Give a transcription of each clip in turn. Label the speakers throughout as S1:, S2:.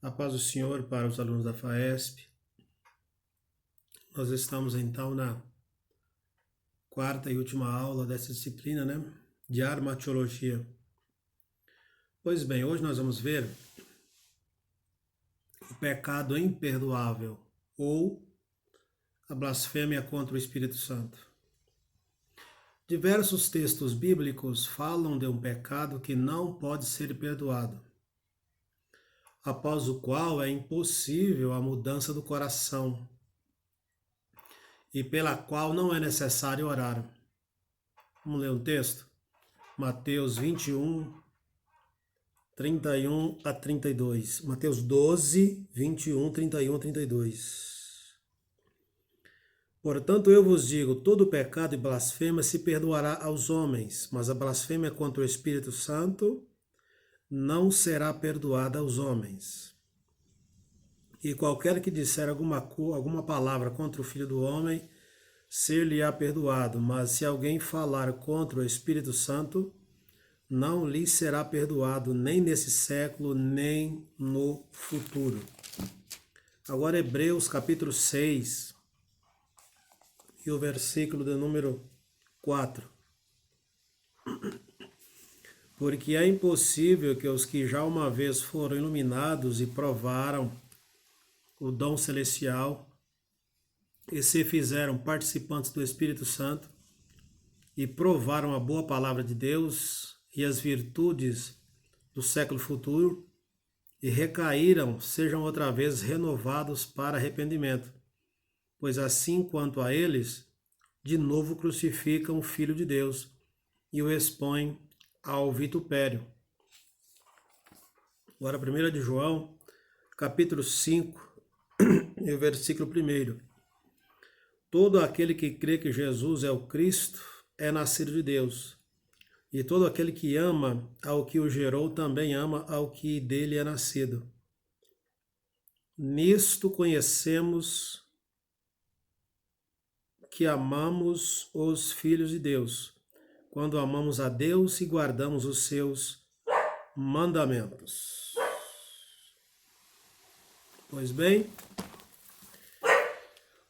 S1: A paz do Senhor para os alunos da FAESP. Nós estamos então na quarta e última aula dessa disciplina, de armatiologia. Pois bem, hoje nós vamos ver o pecado imperdoável ou a blasfêmia contra o Espírito Santo. Diversos textos bíblicos falam de um pecado que não pode ser perdoado, após o qual é impossível a mudança do coração e pela qual não é necessário orar. Vamos ler um texto? Mateus 21, 31 a 32. Mateus 12, 21, 31 a 32. Portanto, eu vos digo, todo pecado e blasfêmia se perdoará aos homens, mas a blasfêmia contra o Espírito Santo não será perdoada aos homens. E qualquer que disser alguma palavra contra o Filho do Homem, ser-lhe-á perdoado, mas se alguém falar contra o Espírito Santo, não lhe será perdoado, nem nesse século, nem no futuro. Agora Hebreus capítulo 6, e o versículo de número 4. Porque é impossível que os que já uma vez foram iluminados e provaram o dom celestial e se fizeram participantes do Espírito Santo e provaram a boa palavra de Deus e as virtudes do século futuro e recaíram, sejam outra vez renovados para arrependimento, pois assim quanto a eles, de novo crucificam o Filho de Deus e o expõem ao vitupério. Agora, 1 de João, capítulo 5, e o versículo 1. Todo aquele que crê que Jesus é o Cristo é nascido de Deus, e todo aquele que ama ao que o gerou também ama ao que dele é nascido. Nisto conhecemos que amamos os filhos de Deus, quando amamos a Deus e guardamos os seus mandamentos. Pois bem,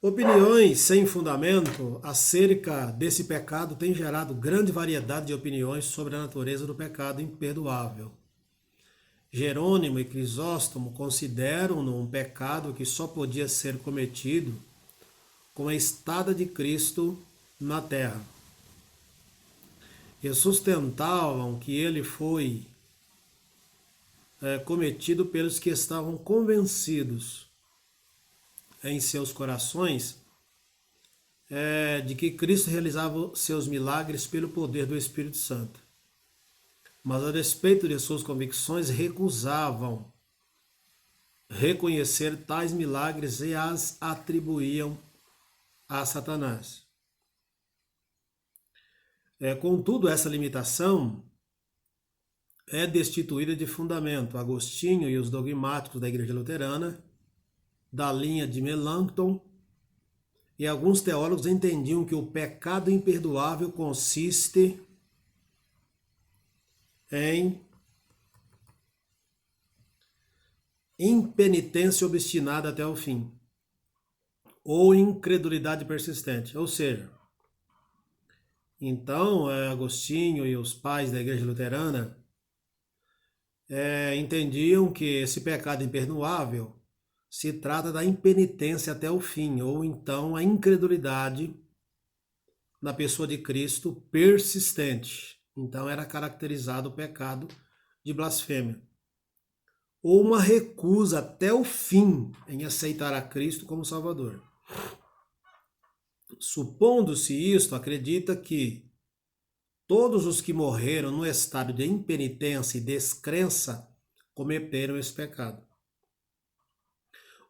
S1: opiniões sem fundamento acerca desse pecado têm gerado grande variedade de opiniões sobre a natureza do pecado imperdoável. Jerônimo e Crisóstomo consideram-no um pecado que só podia ser cometido com a estada de Cristo na terra. E sustentavam que ele foi cometido pelos que estavam convencidos em seus corações de que Cristo realizava seus milagres pelo poder do Espírito Santo. Mas a despeito de suas convicções, recusavam reconhecer tais milagres e as atribuíam a Satanás. Contudo, essa limitação é destituída de fundamento. Agostinho e os dogmáticos da Igreja Luterana, da linha de Melanchthon, e alguns teólogos entendiam que o pecado imperdoável consiste em impenitência obstinada até o fim, ou incredulidade persistente. Ou seja, então Agostinho e os pais da Igreja Luterana entendiam que esse pecado imperdoável se trata da impenitência até o fim, ou então a incredulidade na pessoa de Cristo persistente. Então era caracterizado o pecado de blasfêmia. Ou uma recusa até o fim em aceitar a Cristo como Salvador. Supondo-se isto, acredita que todos os que morreram no estado de impenitência e descrença cometeram esse pecado.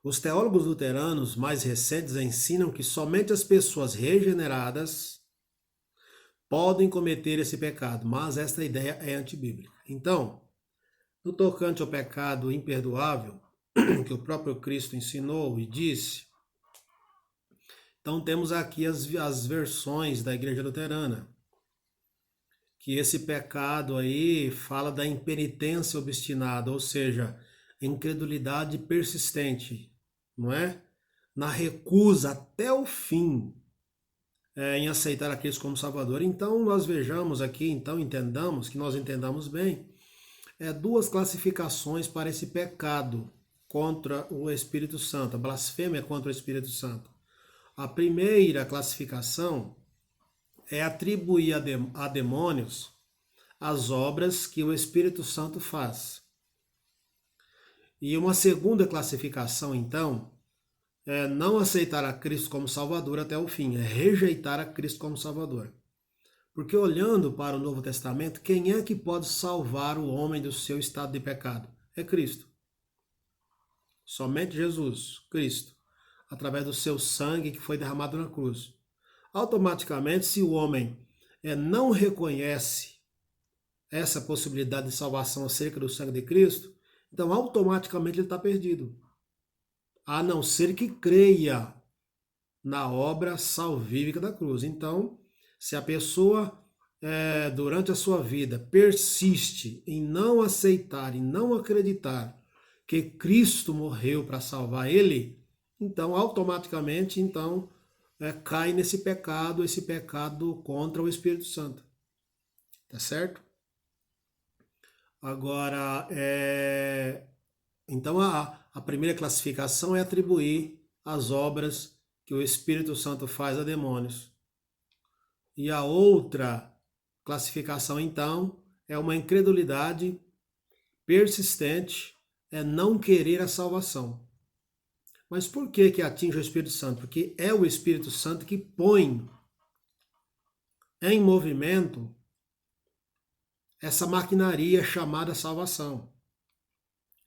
S1: Os teólogos luteranos mais recentes ensinam que somente as pessoas regeneradas podem cometer esse pecado, mas esta ideia é antibíblica. Então, no tocante ao pecado imperdoável, que o próprio Cristo ensinou e disse, então temos aqui as versões da Igreja Luterana, que esse pecado aí fala da impenitência obstinada, ou seja, incredulidade persistente, não é? Na recusa até o fim em aceitar a Cristo como Salvador. Então nós vejamos aqui, então entendamos, que nós entendamos bem, duas classificações para esse pecado contra o Espírito Santo, a blasfêmia contra o Espírito Santo. A primeira classificação é atribuir a demônios as obras que o Espírito Santo faz. E uma segunda classificação, então, é não aceitar a Cristo como Salvador até o fim, é rejeitar a Cristo como Salvador. Porque olhando para o Novo Testamento, quem é que pode salvar o homem do seu estado de pecado? É Cristo. Somente Jesus, Cristo, através do seu sangue que foi derramado na cruz. Automaticamente, se o homem não reconhece essa possibilidade de salvação acerca do sangue de Cristo, então automaticamente ele está perdido. A não ser que creia na obra salvífica da cruz. Então, se a pessoa, durante a sua vida, persiste em não aceitar, em não acreditar que Cristo morreu para salvar ele, então, automaticamente, então, cai nesse pecado, esse pecado contra o Espírito Santo. Tá certo? Agora, então a primeira classificação é atribuir as obras que o Espírito Santo faz a demônios. E a outra classificação, então, é uma incredulidade persistente, é não querer a salvação. Mas por que atinge o Espírito Santo? Porque é o Espírito Santo que põe em movimento essa maquinaria chamada salvação.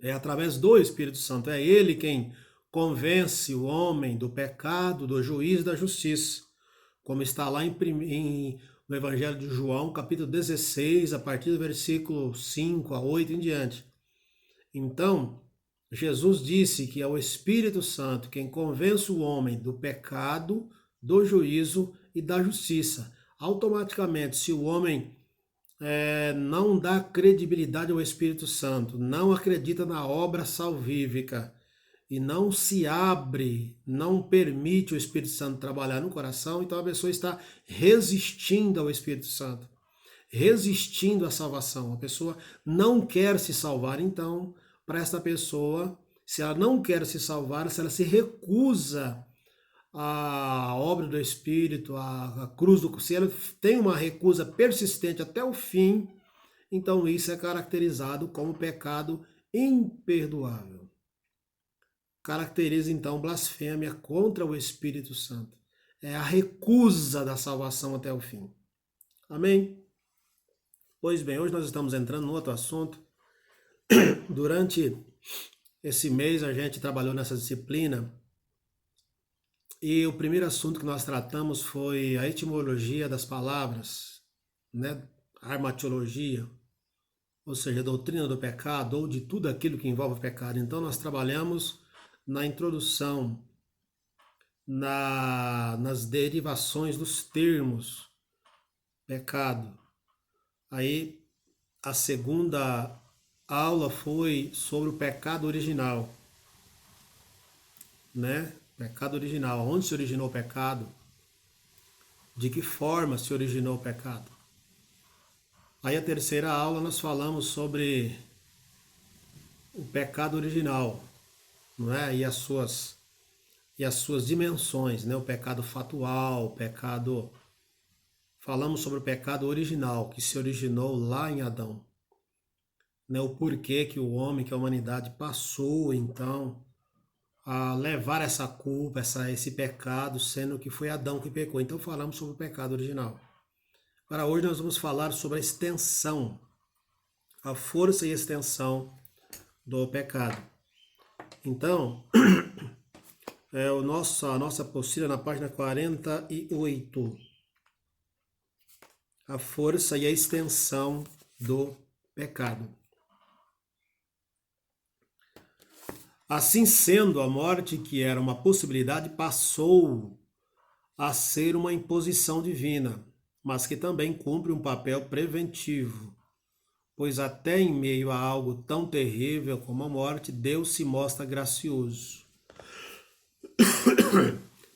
S1: É através do Espírito Santo. É ele quem convence o homem do pecado, do juízo e da justiça. Como está lá no Evangelho de João, capítulo 16, a partir do versículo 5 a 8 em diante. Então, Jesus disse que é o Espírito Santo quem convence o homem do pecado, do juízo e da justiça. Automaticamente, se o homem não dá credibilidade ao Espírito Santo, não acredita na obra salvífica e não se abre, não permite o Espírito Santo trabalhar no coração, então a pessoa está resistindo ao Espírito Santo, resistindo à salvação. A pessoa não quer se salvar, então, para esta pessoa, se ela não quer se salvar, se ela se recusa a obra do Espírito, a cruz do... Se ela tem uma recusa persistente até o fim, então isso é caracterizado como pecado imperdoável. Caracteriza então blasfêmia contra o Espírito Santo. É a recusa da salvação até o fim. Amém? Pois bem, hoje nós estamos entrando no outro assunto. Durante esse mês a gente trabalhou nessa disciplina e o primeiro assunto que nós tratamos foi a etimologia das palavras, né? A armatiologia, ou seja, a doutrina do pecado ou de tudo aquilo que envolve o pecado. Então nós trabalhamos na introdução, nas derivações dos termos pecado. Aí a segunda aula foi sobre o pecado original, né? Pecado original, onde se originou o pecado? De que forma se originou o pecado? Aí a terceira aula nós falamos sobre o pecado original, não é? E as suas dimensões, né? O pecado fatual, o pecado... Falamos sobre o pecado original, que se originou lá em Adão. Né? O porquê que o homem, que a humanidade passou, então, a levar essa culpa, esse pecado, sendo que foi Adão que pecou. Então falamos sobre o pecado original. Agora hoje nós vamos falar sobre a extensão, a força e extensão do pecado. Então, a nossa apostila na página 48. A força e a extensão do pecado. Assim sendo, a morte, que era uma possibilidade, passou a ser uma imposição divina, mas que também cumpre um papel preventivo. pois até em meio a algo tão terrível como a morte, Deus se mostra gracioso.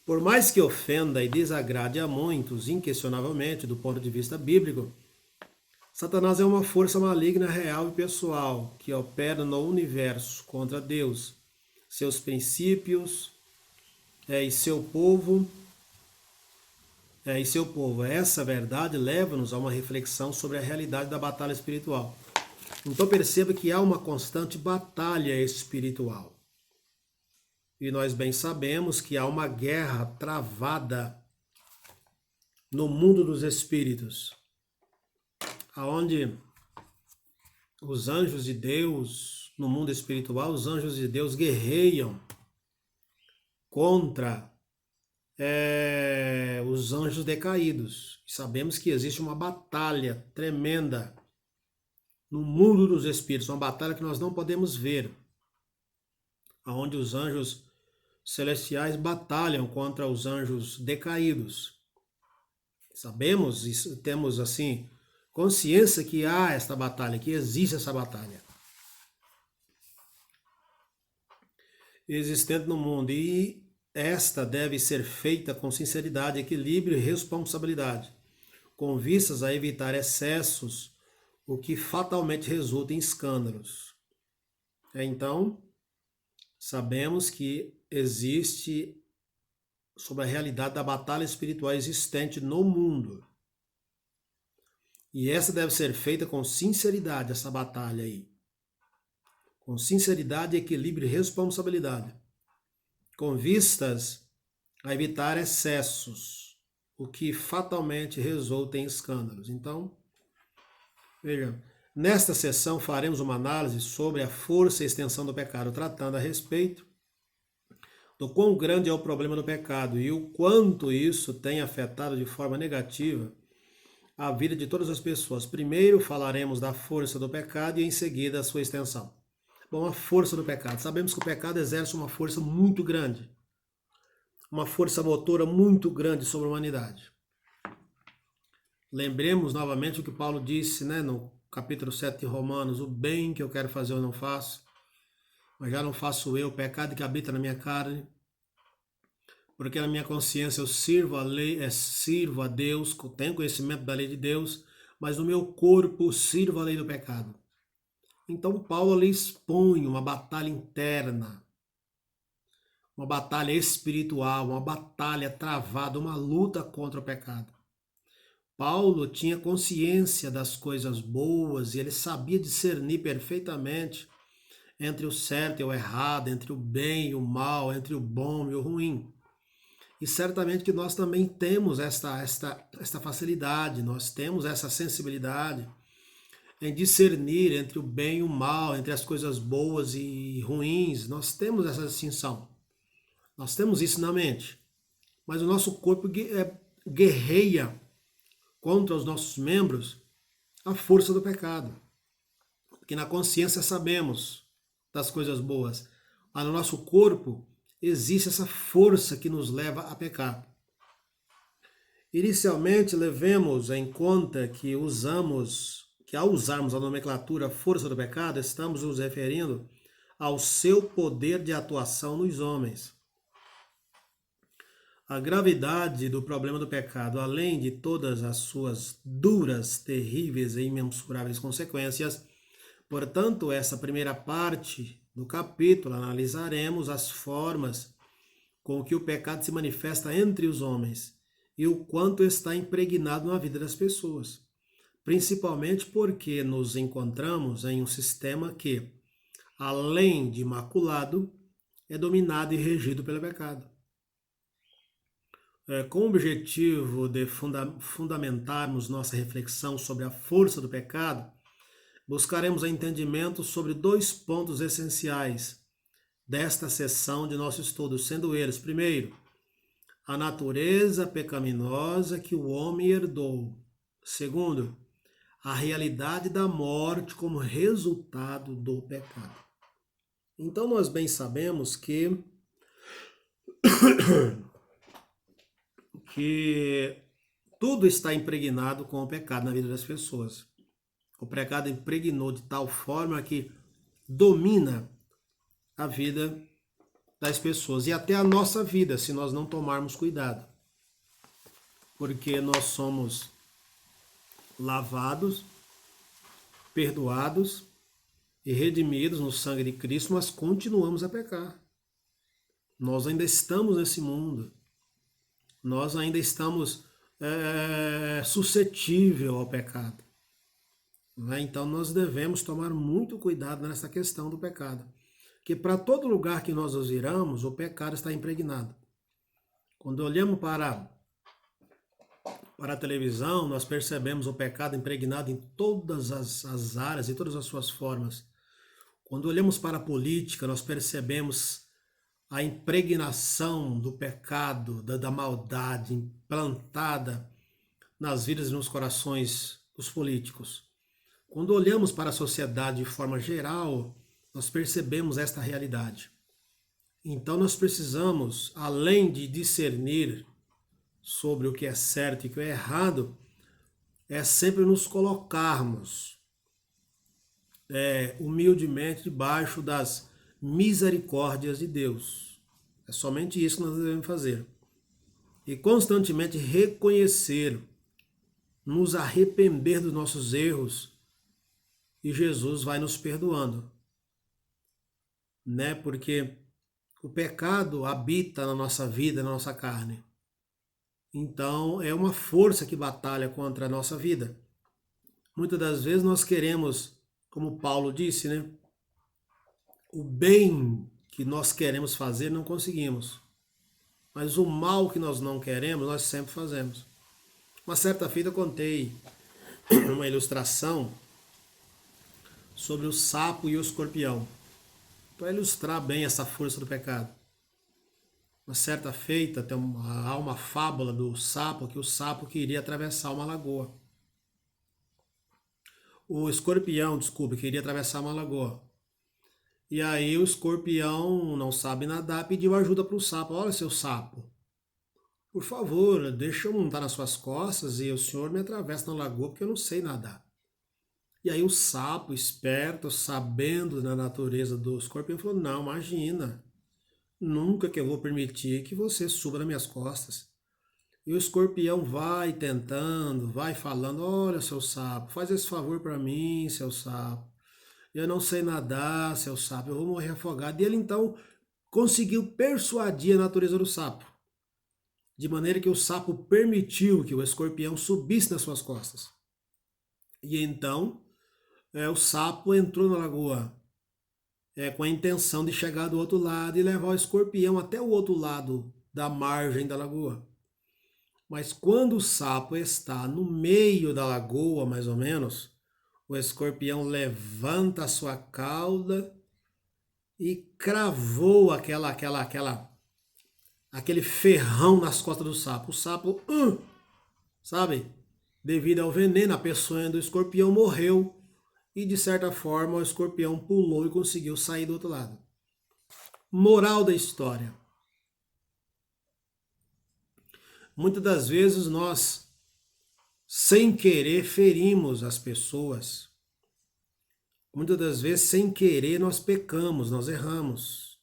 S1: Por mais que ofenda e desagrade a muitos, inquestionavelmente, do ponto de vista bíblico, Satanás é uma força maligna real e pessoal que opera no universo contra Deus, seus princípios e seu povo. Essa verdade leva-nos a uma reflexão sobre a realidade da batalha espiritual. Então perceba que há uma constante batalha espiritual. E nós bem sabemos que há uma guerra travada no mundo dos espíritos, aonde os anjos de Deus, no mundo espiritual, os anjos de Deus guerreiam contra os anjos decaídos. Sabemos que existe uma batalha tremenda no mundo dos espíritos, uma batalha que nós não podemos ver, aonde os anjos celestiais batalham contra os anjos decaídos. Sabemos isso, temos assim consciência que há esta batalha, que existe essa batalha existente no mundo, e esta deve ser feita com sinceridade, equilíbrio e responsabilidade, com vistas a evitar excessos, o que fatalmente resulta em escândalos. Então, sabemos que existe sobre a realidade da batalha espiritual existente no mundo. E essa deve ser feita com sinceridade, essa batalha aí. Com sinceridade, equilíbrio e responsabilidade. Com vistas a evitar excessos, o que fatalmente resulta em escândalos. Então, veja, nesta sessão faremos uma análise sobre a força e extensão do pecado, tratando a respeito do quão grande é o problema do pecado e o quanto isso tem afetado de forma negativa a vida de todas as pessoas. Primeiro falaremos da força do pecado e em seguida a sua extensão. Bom, a força do pecado. Sabemos que o pecado exerce uma força muito grande, uma força motora muito grande sobre a humanidade. Lembremos novamente o que Paulo disse, no capítulo 7 de Romanos: o bem que eu quero fazer eu não faço, mas já não faço eu, o pecado que habita na minha carne, porque na minha consciência eu sirvo a lei, sirvo a Deus, tenho conhecimento da lei de Deus, mas no meu corpo sirvo a lei do pecado. Então Paulo ali expõe uma batalha interna, uma batalha espiritual, uma batalha travada, uma luta contra o pecado. Paulo tinha consciência das coisas boas e ele sabia discernir perfeitamente entre o certo e o errado, entre o bem e o mal, entre o bom e o ruim. E certamente que nós também temos esta facilidade, nós temos essa sensibilidade em discernir entre o bem e o mal, entre as coisas boas e ruins. Nós temos essa distinção. Nós temos isso na mente. Mas o nosso corpo guerreia contra os nossos membros a força do pecado. Porque na consciência sabemos das coisas boas, mas no nosso corpo existe essa força que nos leva a pecar. Inicialmente, levemos em conta que ao usarmos a nomenclatura força do pecado, estamos nos referindo ao seu poder de atuação nos homens. A gravidade do problema do pecado, além de todas as suas duras, terríveis e imensuráveis consequências, portanto, essa primeira parte do capítulo analisaremos as formas com que o pecado se manifesta entre os homens e o quanto está impregnado na vida das pessoas, principalmente porque nos encontramos em um sistema que, além de imaculado, é dominado e regido pelo pecado. Com o objetivo de fundamentarmos nossa reflexão sobre a força do pecado, buscaremos entendimento sobre 2 pontos essenciais desta sessão de nosso estudo, sendo eles: primeiro, a natureza pecaminosa que o homem herdou; segundo, a realidade da morte como resultado do pecado. Então nós bem sabemos que tudo está impregnado com o pecado na vida das pessoas. O pecado impregnou de tal forma que domina a vida das pessoas e até a nossa vida, se nós não tomarmos cuidado. Porque nós somos lavados, perdoados e redimidos no sangue de Cristo, mas continuamos a pecar. Nós ainda estamos nesse mundo. Nós ainda estamos suscetíveis ao pecado. Então nós devemos tomar muito cuidado nessa questão do pecado. Que para todo lugar que nós nos viramos, o pecado está impregnado. Quando olhamos para a televisão, nós percebemos o pecado impregnado em todas as áreas, em todas as suas formas. Quando olhamos para a política, nós percebemos a impregnação do pecado, da maldade implantada nas vidas e nos corações dos políticos. Quando olhamos para a sociedade de forma geral, nós percebemos esta realidade. Então nós precisamos, além de discernir sobre o que é certo e o que é errado, é sempre nos colocarmos humildemente debaixo das misericórdias de Deus. É somente isso que nós devemos fazer. E constantemente reconhecer, nos arrepender dos nossos erros, e Jesus vai nos perdoando. Porque o pecado habita na nossa vida, na nossa carne. Então é uma força que batalha contra a nossa vida. Muitas das vezes nós queremos, como Paulo disse, o bem que nós queremos fazer não conseguimos. Mas o mal que nós não queremos, nós sempre fazemos. Uma certa feita eu contei uma ilustração sobre o sapo e o escorpião, para ilustrar bem essa força do pecado. Uma certa feita há uma fábula do sapo, que o sapo queria atravessar uma lagoa. O escorpião, queria atravessar uma lagoa. E aí o escorpião não sabe nadar, pediu ajuda para o sapo. Olha, seu sapo, por favor, deixa eu montar nas suas costas e o senhor me atravessa na lagoa porque eu não sei nadar. E aí o sapo, esperto, sabendo da natureza do escorpião, falou, não, imagina, nunca que eu vou permitir que você suba nas minhas costas. E o escorpião vai tentando, vai falando, olha, seu sapo, faz esse favor para mim, seu sapo. Eu não sei nadar, seu sapo, eu vou morrer afogado. E ele então conseguiu persuadir a natureza do sapo, de maneira que o sapo permitiu que o escorpião subisse nas suas costas. E então o sapo entrou na lagoa com a intenção de chegar do outro lado e levar o escorpião até o outro lado da margem da lagoa. Mas quando o sapo está no meio da lagoa, mais ou menos, o escorpião levanta a sua cauda e cravou aquele ferrão nas costas do sapo. O sapo, devido ao veneno, a peçonha do escorpião morreu e, de certa forma, o escorpião pulou e conseguiu sair do outro lado. Moral da história. Muitas das vezes nós, sem querer, ferimos as pessoas. Muitas das vezes, sem querer, nós pecamos, nós erramos.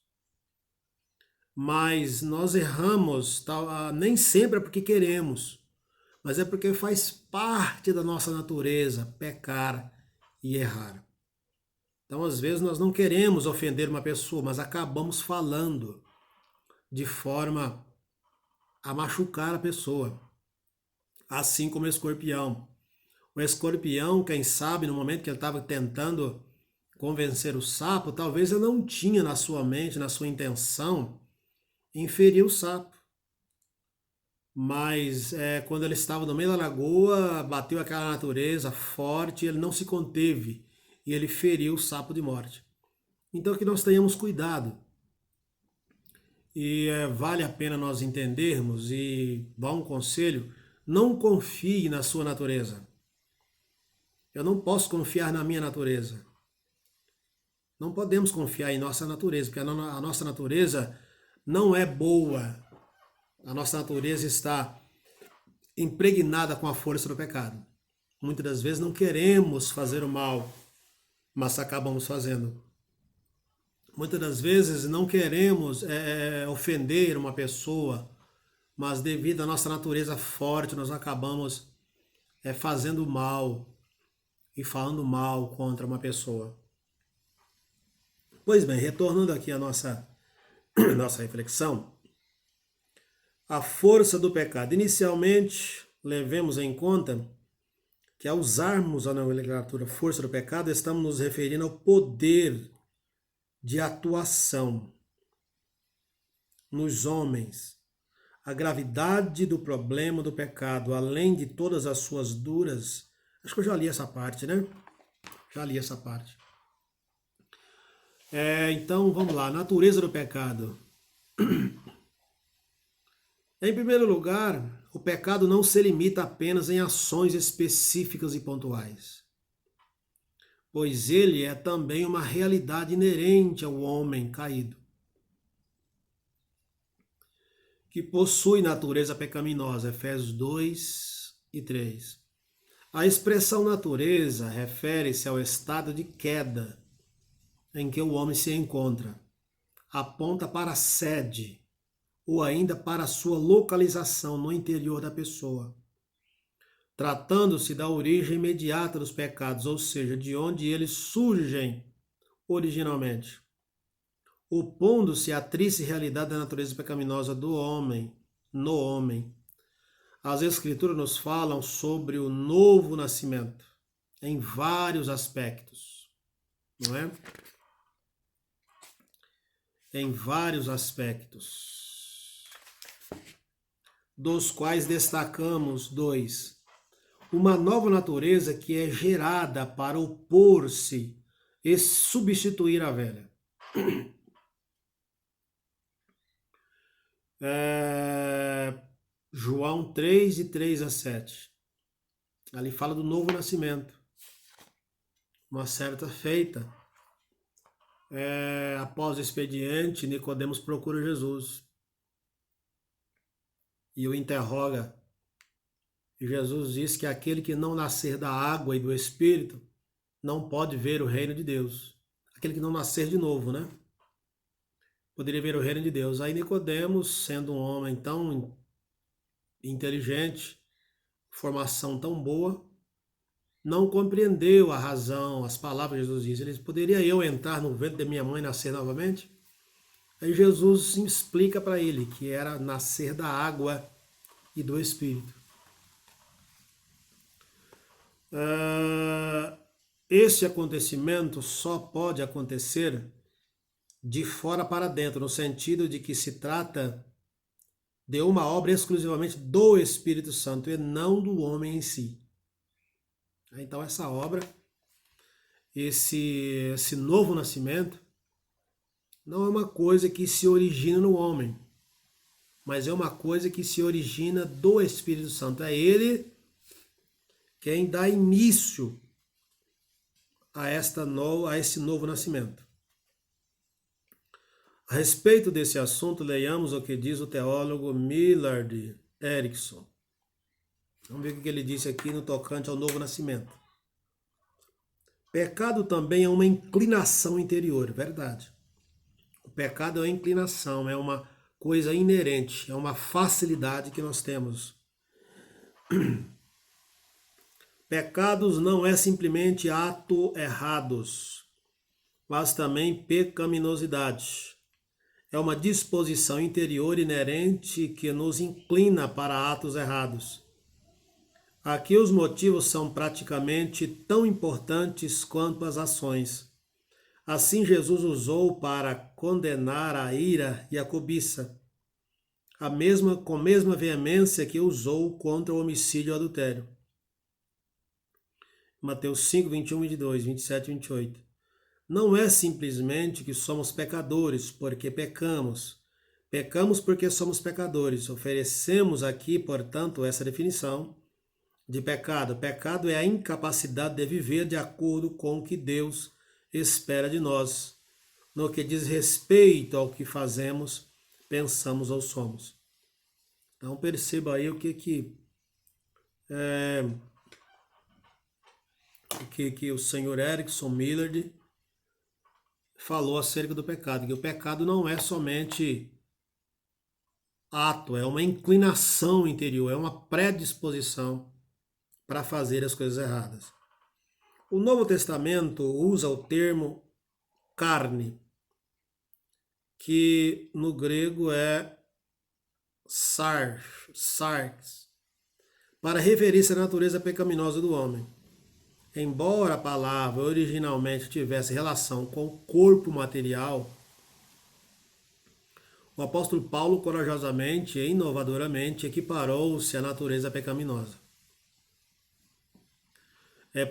S1: Mas nós erramos, nem sempre é porque queremos, mas é porque faz parte da nossa natureza pecar e errar. Então, às vezes, nós não queremos ofender uma pessoa, mas acabamos falando de forma a machucar a pessoa. Assim como o escorpião. O escorpião, quem sabe, no momento que ele estava tentando convencer o sapo, talvez ele não tinha na sua mente, na sua intenção, inferir o sapo. Mas quando ele estava no meio da lagoa, bateu aquela natureza forte, ele não se conteve e ele feriu o sapo de morte. Então que nós tenhamos cuidado. E vale a pena nós entendermos e dar um conselho, não confie na sua natureza. Eu não posso confiar na minha natureza. Não podemos confiar em nossa natureza, porque a nossa natureza não é boa. A nossa natureza está impregnada com a força do pecado. Muitas das vezes não queremos fazer o mal, mas acabamos fazendo. Muitas das vezes não queremos ofender uma pessoa, mas devido à nossa natureza forte, nós acabamos fazendo mal e falando mal contra uma pessoa. Pois bem, retornando aqui à nossa reflexão, a força do pecado. Inicialmente, levemos em conta que ao usarmos a nomenclatura força do pecado, estamos nos referindo ao poder de atuação nos homens, a gravidade do problema do pecado, além de todas as suas duras. Acho que eu já li essa parte, né? Já li essa parte. Então, vamos lá. Natureza do pecado. Em primeiro lugar, o pecado não se limita apenas em ações específicas e pontuais, pois ele é também uma realidade inerente ao homem caído, que possui natureza pecaminosa, Efésios 2 e 3. A expressão natureza refere-se ao estado de queda em que o homem se encontra, aponta para a sede ou ainda para a sua localização no interior da pessoa, tratando-se da origem imediata dos pecados, ou seja, de onde eles surgem originalmente, opondo-se à triste realidade da natureza pecaminosa do homem, no homem. As Escrituras nos falam sobre o novo nascimento, em vários aspectos, não é? Em vários aspectos, dos quais destacamos dois. Uma nova natureza que é gerada para opor-se e substituir a velha. João 3, de 3 a 7. Ali fala do novo nascimento. Uma certa feita, após o expediente, Nicodemos procura Jesus e o interroga. E Jesus diz que aquele que não nascer da água e do Espírito não pode ver o reino de Deus. Aquele que não nascer de novo, né? Poderia ver o reino de Deus. Aí Nicodemos, sendo um homem tão inteligente, formação tão boa, não compreendeu a razão, as palavras que Jesus disse. Ele disse, poderia eu entrar no ventre da minha mãe e nascer novamente? Aí Jesus explica para ele que era nascer da água e do Espírito. Este acontecimento só pode acontecer de fora para dentro, no sentido de que se trata de uma obra exclusivamente do Espírito Santo e não do homem em si. Então essa obra, esse novo nascimento, não é uma coisa que se origina no homem, mas é uma coisa que se origina do Espírito Santo. É ele quem dá início a esse novo nascimento. A respeito desse assunto, leiamos o que diz o teólogo Millard Erickson. Vamos ver o que ele disse aqui no tocante ao novo nascimento. Pecado também é uma inclinação interior, verdade. O pecado é uma inclinação, é uma coisa inerente, é uma facilidade que nós temos. Pecados não é simplesmente atos errados, mas também pecaminosidade. É uma disposição interior inerente que nos inclina para atos errados. Aqui os motivos são praticamente tão importantes quanto as ações. Assim Jesus usou para condenar a ira e a cobiça, com a mesma veemência que usou contra o homicídio e o adultério. Mateus 5, 21, 22, 27 e 28. Não é simplesmente que somos pecadores porque pecamos. Pecamos porque somos pecadores. Oferecemos aqui, portanto, essa definição de pecado. Pecado é a incapacidade de viver de acordo com o que Deus espera de nós, no que diz respeito ao que fazemos, pensamos ou somos. Então perceba aí o que que o senhor Erickson Millard falou acerca do pecado, que o pecado não é somente ato, é uma inclinação interior, é uma predisposição para fazer as coisas erradas. O Novo Testamento usa o termo carne, que no grego é sarx, para referir-se à natureza pecaminosa do homem. Embora a palavra originalmente tivesse relação com o corpo material, o apóstolo Paulo corajosamente e inovadoramente equiparou-se à natureza pecaminosa.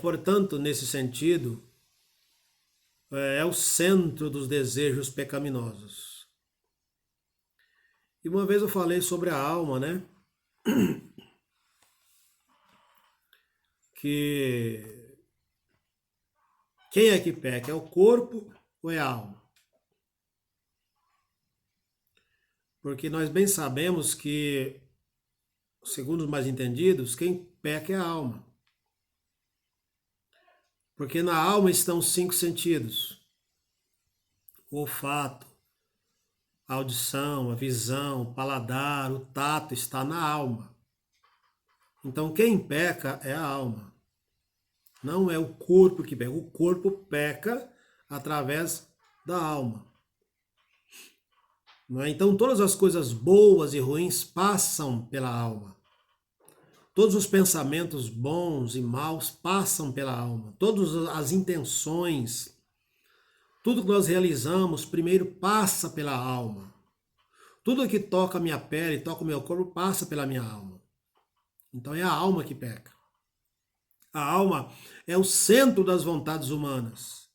S1: Portanto, nesse sentido, é o centro dos desejos pecaminosos. E uma vez eu falei sobre a alma, né? Que quem é que peca? É o corpo ou é a alma? Porque nós bem sabemos que, segundo os mais entendidos, quem peca é a alma. Porque na alma estão os 5 sentidos: o olfato, a audição, a visão, o paladar, o tato está na alma. Então quem peca é a alma. Não é o corpo que peca. O corpo peca através da alma. Não é? Então todas as coisas boas e ruins passam pela alma. Todos os pensamentos bons e maus passam pela alma. Todas as intenções, tudo que nós realizamos, primeiro passa pela alma. Tudo que toca a minha pele, toca o meu corpo, passa pela minha alma. Então é a alma que peca. A alma é o centro das vontades humanas.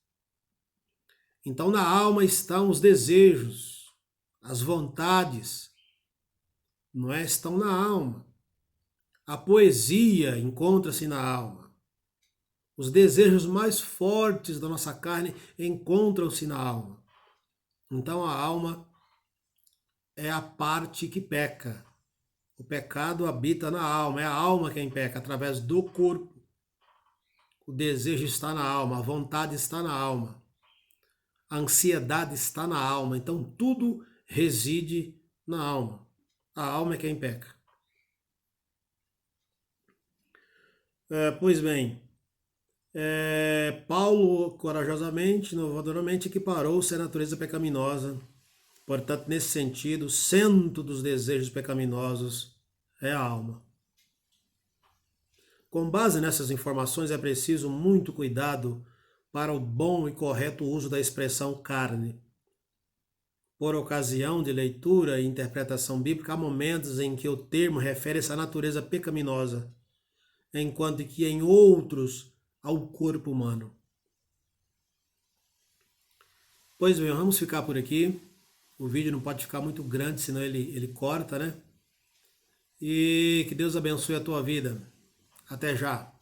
S1: Então na alma estão os desejos, as vontades, não é? Estão na alma. A poesia encontra-se na alma. Os desejos mais fortes da nossa carne encontram-se na alma. Então a alma é a parte que peca. O pecado habita na alma, é a alma quem peca, através do corpo. O desejo está na alma, a vontade está na alma, a ansiedade está na alma. Então tudo reside na alma. A alma é quem peca. Pois bem, Paulo corajosamente, inovadoramente, equiparou-se à natureza pecaminosa. Portanto, nesse sentido, o centro dos desejos pecaminosos é a alma. Com base nessas informações, é preciso muito cuidado para o bom e correto uso da expressão carne. Por ocasião de leitura e interpretação bíblica, há momentos em que o termo refere-se à natureza pecaminosa, enquanto que em outros ao corpo humano. Pois bem, vamos ficar por aqui. O vídeo não pode ficar muito grande, senão ele corta, né? E que Deus abençoe a tua vida. Até já!